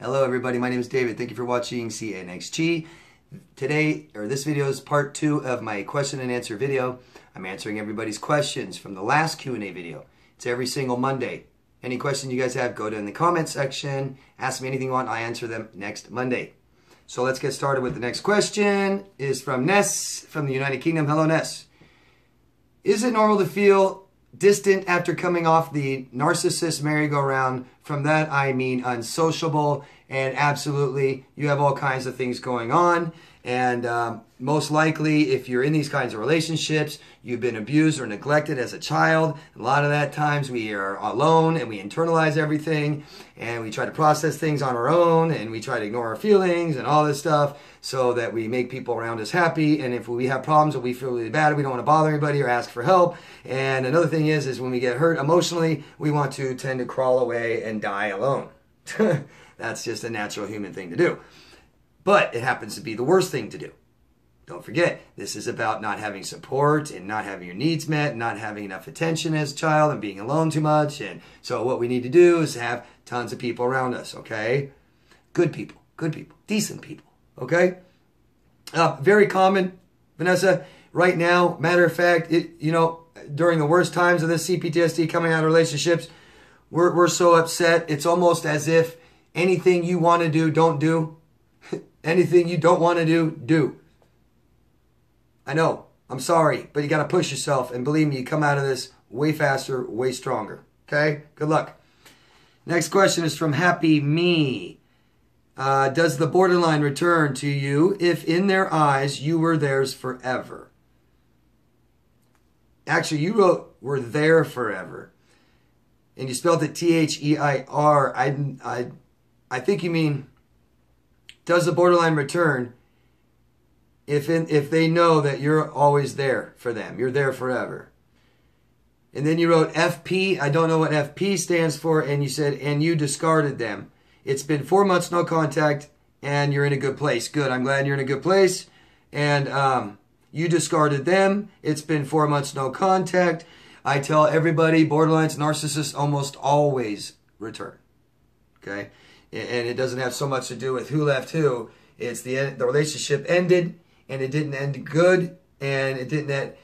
Hello everybody, my name is David. Thank you for watching CNXG. Today, or this video is part 2 of my question and answer video. I'm answering everybody's questions from the last Q&A video. It's every single Monday. Any questions you guys have, go to in the comment section. Ask me anything you want, I answer them next Monday. So let's get started with the next question. Is from Ness from the United Kingdom. Hello Ness. Is it normal to feel distant after coming off the narcissist merry-go-round? From that I mean unsociable, and absolutely you have all kinds of things going on, and most likely if you're in these kinds of relationships, you've been abused or neglected as a child. A lot of that times we are alone and we internalize everything and we try to process things on our own and we try to ignore our feelings and all this stuff so that we make people around us happy. And if we have problems or we feel really bad, we don't want to bother anybody or ask for help. And another thing is when we get hurt emotionally, we want to tend to crawl away and die alone. That's just a natural human thing to do. But it happens to be the worst thing to do. Don't forget, this is about not having support and not having your needs met, not having enough attention as a child and being alone too much. And so what we need to do is have tons of people around us, okay? Good people, decent people, okay? Very common, Vanessa, right now, matter of fact, during the worst times of this CPTSD coming out of relationships, we're so upset, it's almost as if anything you want to do, don't do. Anything you don't want to do, do. I know, I'm sorry, but you got to push yourself, and believe me, you come out of this way faster, way stronger. Okay? Good luck. Next question is from Happy Me. Does the borderline return to you if in their eyes you were theirs forever? Actually, you wrote, "were there forever." And you spelled it T-H-E-I-R. I think you mean, does the borderline return if they know that you're always there for them? You're there forever. And then you wrote FP. I don't know what FP stands for. And you said, and you discarded them. It's been 4 months, no contact, and you're in a good place. Good. I'm glad you're in a good place. And you discarded them. It's been 4 months, no contact. I tell everybody, borderlines, narcissists almost always return. Okay? And it doesn't have so much to do with who left who. It's the relationship ended, and it didn't end good, and it didn't.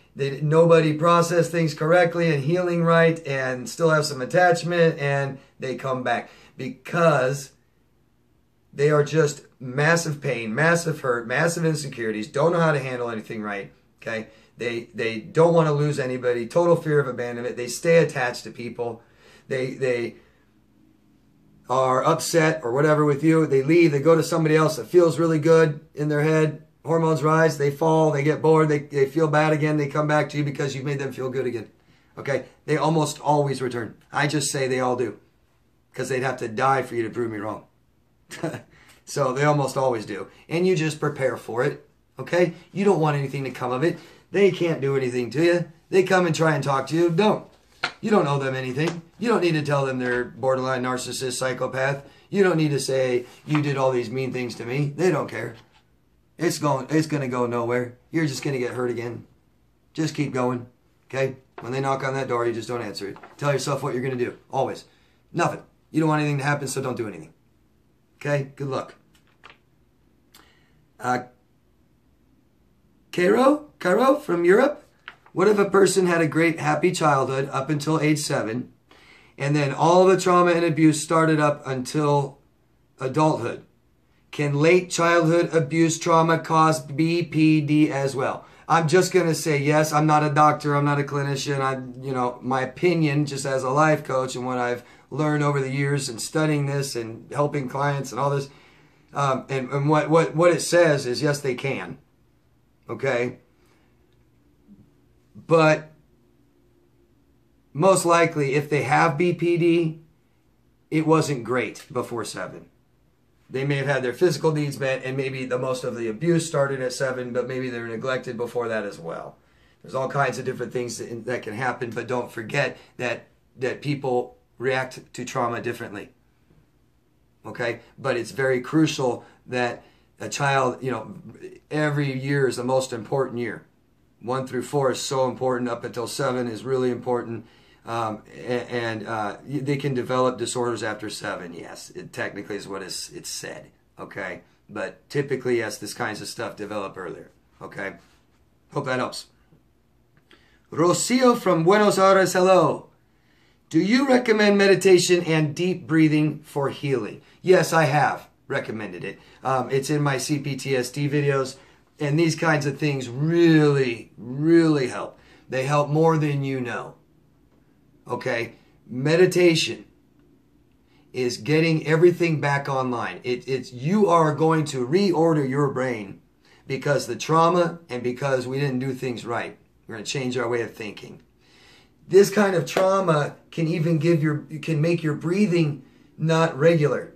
Nobody processed things correctly and healing right, and still have some attachment, and they come back because they are just massive pain, massive hurt, massive insecurities. Don't know how to handle anything right. Okay, they don't want to lose anybody. Total fear of abandonment. They stay attached to people. They are upset or whatever with you, they leave, they go to somebody else that feels really good in their head, hormones rise, they fall, they get bored, they feel bad again, they come back to you because you've made them feel good again. Okay? They almost always return. I just say they all do because they'd have to die for you to prove me wrong. So they almost always do. And you just prepare for it. Okay? You don't want anything to come of it. They can't do anything to you. They come and try and talk to you. Don't. You don't owe them anything. You don't need to tell them they're borderline narcissist, psychopath. You don't need to say, you did all these mean things to me. They don't care. It's going to go nowhere. You're just going to get hurt again. Just keep going. Okay? When they knock on that door, you just don't answer it. Tell yourself what you're going to do. Always. Nothing. You don't want anything to happen, so don't do anything. Okay? Good luck. Cairo from Europe. What if a person had a great, happy childhood up until age 7, and then all of the trauma and abuse started up until adulthood? Can late childhood abuse trauma cause BPD as well? I'm just going to say yes. I'm not a doctor. I'm not a clinician. My opinion, just as a life coach and what I've learned over the years and studying this and helping clients and all this, and what it says is yes, they can. Okay? But most likely, if they have BPD, it wasn't great before 7. They may have had their physical needs met, and maybe the most of the abuse started at 7, but maybe they were neglected before that as well. There's all kinds of different things that can happen, but don't forget that people react to trauma differently. Okay? But it's very crucial that a child, every year is the most important year. 1 through 4 is so important. Up until 7 is really important. They can develop disorders after 7. Yes, it technically is what it's said. Okay, but typically, yes, this kinds of stuff develop earlier. Okay, hope that helps. Rocio from Buenos Aires, hello. Do you recommend meditation and deep breathing for healing? Yes, I have recommended it. It's in my CPTSD videos, and these kinds of things really, really help. They help more than you know. Okay? Meditation is getting everything back online. You are going to reorder your brain because the trauma and because we didn't do things right. We're going to change our way of thinking. This kind of trauma can even can make your breathing not regular.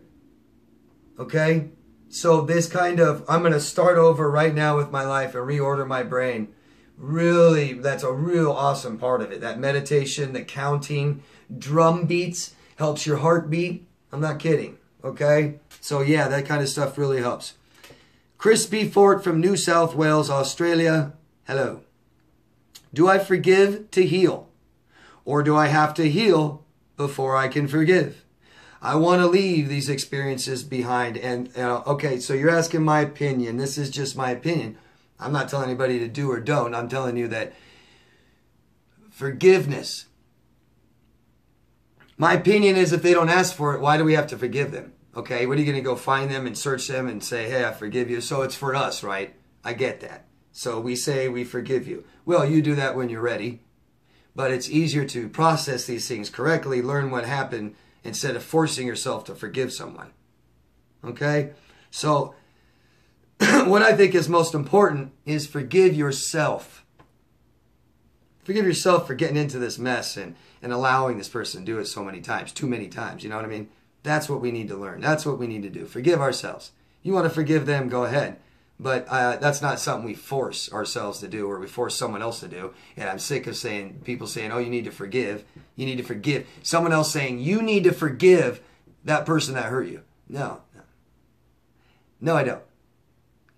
Okay? So this kind of, I'm going to start over right now with my life and reorder my brain. Really, that's a real awesome part of it. That meditation, the counting, drum beats, helps your heart beat. I'm not kidding. Okay? So yeah, that kind of stuff really helps. Chris B. Fort from New South Wales, Australia. Hello. Do I forgive to heal? Or do I have to heal before I can forgive? I want to leave these experiences behind. And okay, so you're asking my opinion. This is just my opinion. I'm not telling anybody to do or don't. I'm telling you that forgiveness. My opinion is if they don't ask for it, why do we have to forgive them? Okay, what are you going to go find them and search them and say, hey, I forgive you? So it's for us, right? I get that. So we say we forgive you. Well, you do that when you're ready. But it's easier to process these things correctly, learn what happened, instead of forcing yourself to forgive someone. Okay? So, what I think is most important is forgive yourself. Forgive yourself for getting into this mess and allowing this person to do it so many times, too many times, you know what I mean? That's what we need to learn. That's what we need to do. Forgive ourselves. You want to forgive them, go ahead. But that's not something we force ourselves to do or we force someone else to do. And I'm sick of people saying, oh, you need to forgive. You need to forgive. Someone else saying, you need to forgive that person that hurt you. No, I don't.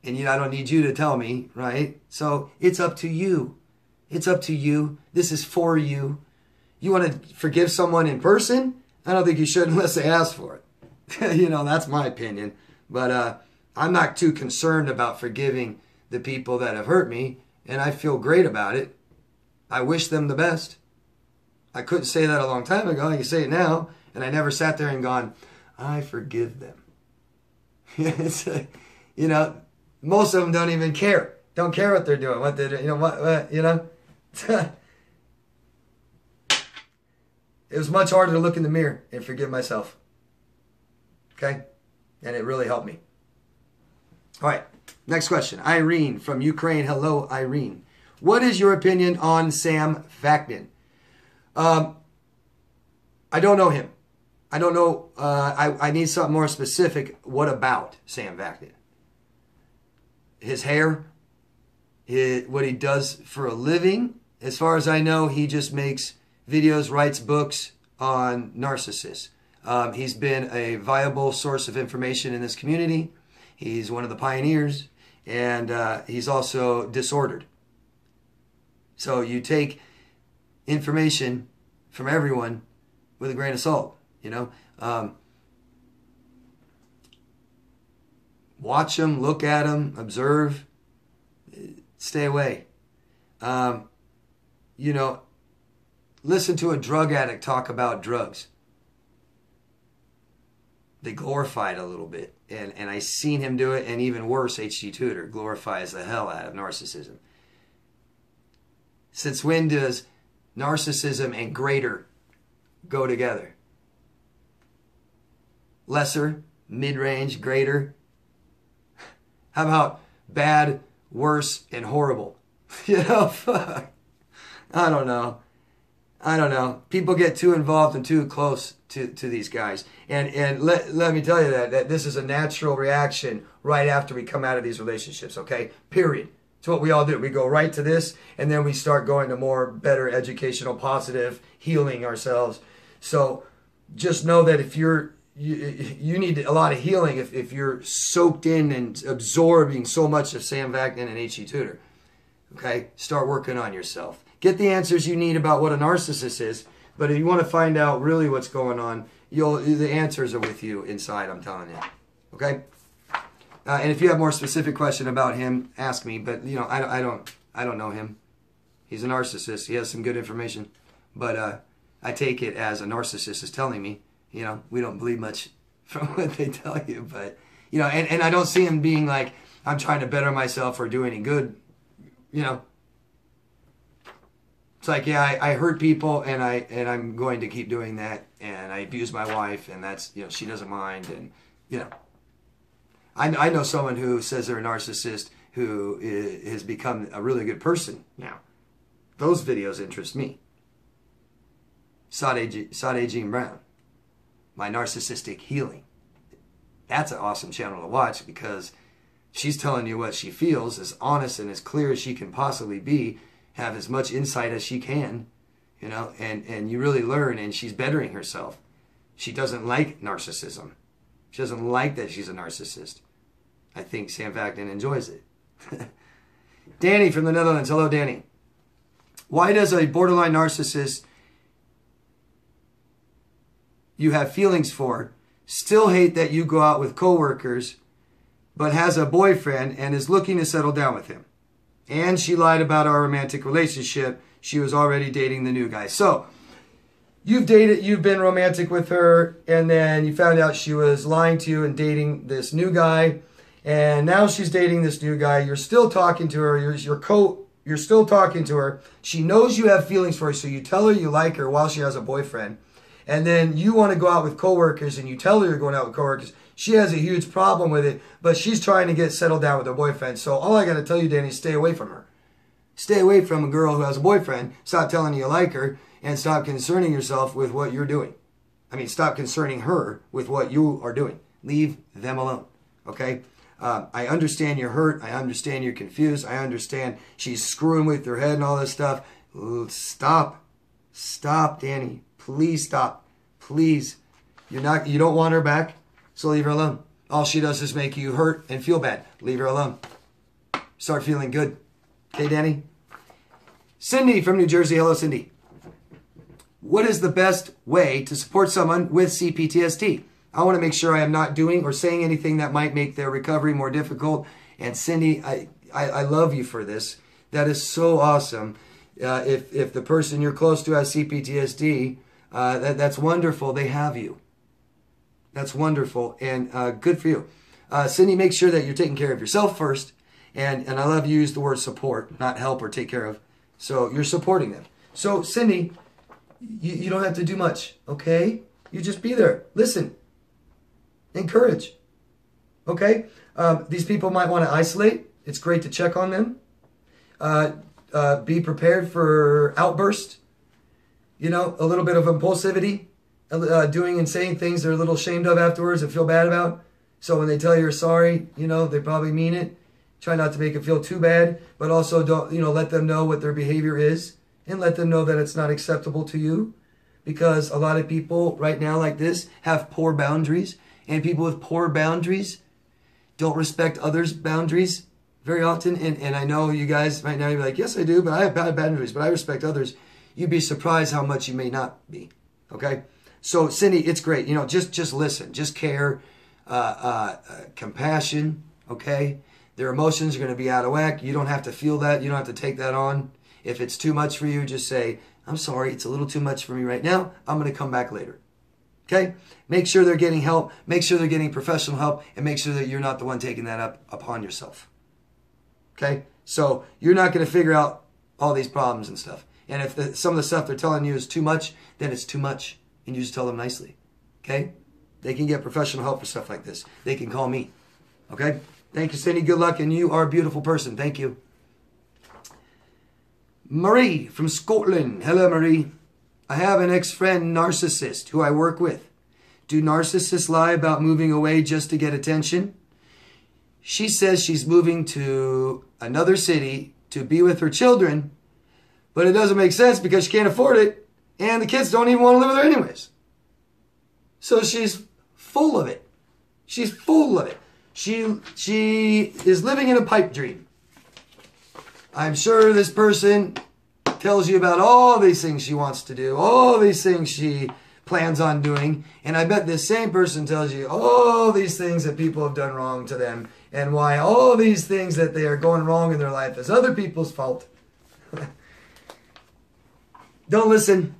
And I don't need you to tell me, right? So it's up to you. It's up to you. This is for you. You want to forgive someone in person? I don't think you should unless they ask for it. That's my opinion. But I'm not too concerned about forgiving the people that have hurt me, and I feel great about it. I wish them the best. I couldn't say that a long time ago. I can say it now, and I never sat there and gone, I forgive them. Most of them don't even care. Don't care what they're doing. What they do. It was much harder to look in the mirror and forgive myself. Okay? And it really helped me. All right, next question. Irene from Ukraine. Hello, Irene. What is your opinion on Sam Vaknin? I don't know him. I don't know. I need something more specific. What about Sam Vaknin? His hair? What he does for a living? As far as I know, he just makes videos, writes books on narcissists. He's been a viable source of information in this community. He's one of the pioneers, and he's also disordered. So you take information from everyone with a grain of salt, watch them, look at them, observe, stay away. Listen to a drug addict talk about drugs. They glorify it a little bit. And I seen him do it, and even worse, H.G. Tudor glorifies the hell out of narcissism. Since when does narcissism and greater go together? Lesser, mid-range, greater? How about bad, worse, and horrible? Fuck. I don't know. People get too involved and too close to these guys. And let me tell you that this is a natural reaction right after we come out of these relationships, okay? Period. It's what we all do. We go right to this, and then we start going to more better educational, positive, healing ourselves. So just know that if you need a lot of healing if you're soaked in and absorbing so much of Sam Vaknin and H.G. Tudor. Okay? Start working on yourself. Get the answers you need about what a narcissist is. But if you want to find out really what's going on, the answers are with you inside, I'm telling you. Okay? And if you have more specific question about him, ask me. But, you know, I don't know him. He's a narcissist. He has some good information. But I take it as a narcissist is telling me. You know, we don't believe much from what they tell you. But, you know, and I don't see him being like, I'm trying to better myself or do any good. You know. It's like, yeah, I hurt people and I'm going to keep doing that. And I abuse my wife and that's, you know, she doesn't mind. And, you know. I know someone who says they're a narcissist who has become a really good person now. Those videos interest me. Sade Jean Brown. My Narcissistic Healing. That's an awesome channel to watch because she's telling you what she feels, as honest and as clear as she can possibly be, have as much insight as she can, you know, and you really learn, and she's bettering herself. She doesn't like narcissism. She doesn't like that she's a narcissist. I think Sam Vaknin enjoys it. Danny from the Netherlands. Hello, Danny. Why does a borderline narcissist you have feelings for still hate that you go out with coworkers, but has a boyfriend and is looking to settle down with him? And she lied about our romantic relationship. She was already dating the new guy. So, you've been romantic with her, and then you found out she was lying to you and dating this new guy, and now she's dating this new guy. You're still talking to her. You're still talking to her. She knows you have feelings for her, so you tell her you like her while she has a boyfriend. And then you want to go out with coworkers, and you tell her you're going out with coworkers. She has a huge problem with it, but she's trying to get settled down with her boyfriend. So all I got to tell you, Danny, is stay away from her. Stay away from a girl who has a boyfriend. Stop telling you like her, and stop concerning yourself with what you're doing. I mean, stop concerning her with what you are doing. Leave them alone, okay? I understand you're hurt. I understand you're confused. I understand she's screwing with your head and all this stuff. Stop. Stop, Danny. Please stop. Please. You don't want her back, so leave her alone. All she does is make you hurt and feel bad. Leave her alone. Start feeling good. Okay, Danny? Cindy from New Jersey. Hello, Cindy. What is the best way to support someone with CPTSD? I want to make sure I am not doing or saying anything that might make their recovery more difficult. And Cindy, I love you for this. That is so awesome. If the person you're close to has CPTSD, that's wonderful. They have you. That's wonderful and good for you. Cindy, make sure that you're taking care of yourself first. And I love you use the word support, not help or take care of. So you're supporting them. So Cindy, you don't have to do much, okay? You just be there. Listen. Encourage. Okay? These people might want to isolate. It's great to check on them. Be prepared for outbursts. You know, a little bit of impulsivity. Doing and saying things they're a little ashamed of afterwards and feel bad about. So when they tell you you're sorry, you know, they probably mean it. Try not to make it feel too bad. But also don't, you know, let them know what their behavior is. And let them know that it's not acceptable to you. Because a lot of people right now like this have poor boundaries. And people with poor boundaries don't respect others' boundaries very often. And I know you guys right now, you're like, yes, I do, but I have bad boundaries, but I respect others. You'd be surprised how much you may not be. Okay? So, Cindy, it's great. You know, just listen. Just care. Compassion. Okay? Their emotions are going to be out of whack. You don't have to feel that. You don't have to take that on. If it's too much for you, just say, I'm sorry, it's a little too much for me right now. I'm going to come back later. Okay? Make sure they're getting help. Make sure they're getting professional help. And make sure that you're not the one taking that up upon yourself. Okay? So you're not going to figure out all these problems and stuff. And if some of the stuff they're telling you is too much, then it's too much. And you just tell them nicely. Okay? They can get professional help for stuff like this. They can call me. Okay? Thank you, Cindy. Good luck. And you are a beautiful person. Thank you. Marie from Scotland. Hello, Marie. I have an ex-friend narcissist who I work with. Do narcissists lie about moving away just to get attention? She says she's moving to another city to be with her children, but it doesn't make sense because she can't afford it, and the kids don't even want to live with her anyways. So she's full of it. She's full of it. She is living in a pipe dream. I'm sure this person tells you about all these things she wants to do, all these things she plans on doing, and I bet this same person tells you all these things that people have done wrong to them, and why all these things that they are going wrong in their life is other people's fault. Don't listen.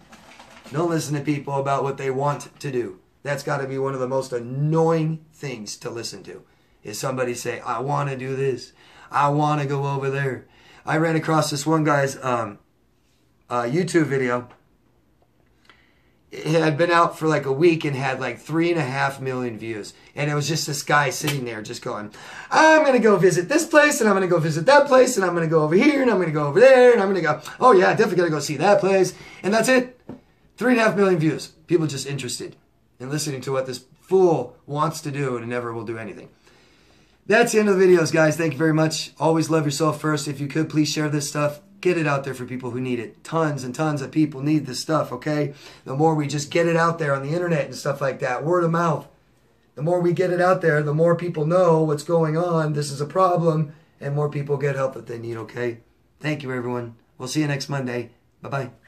Don't listen to people about what they want to do. That's got to be one of the most annoying things to listen to, is somebody say, I want to do this. I want to go over there. I ran across this one guy's YouTube video. It had been out for like a week and had like 3.5 million views. And it was just this guy sitting there just going, I'm going to go visit this place, and I'm going to go visit that place, and I'm going to go over here, and I'm going to go over there, and I'm going to go, oh yeah, definitely got to go see that place. And that's it. 3.5 million views. People just interested in listening to what this fool wants to do and never will do anything. That's the end of the videos, guys. Thank you very much. Always love yourself first. If you could, please share this stuff. Get it out there for people who need it. Tons and tons of people need this stuff, okay? The more we just get it out there on the internet and stuff like that, word of mouth, the more we get it out there, the more people know what's going on. This is a problem, and more people get help that they need, okay? Thank you, everyone. We'll see you next Monday. Bye-bye.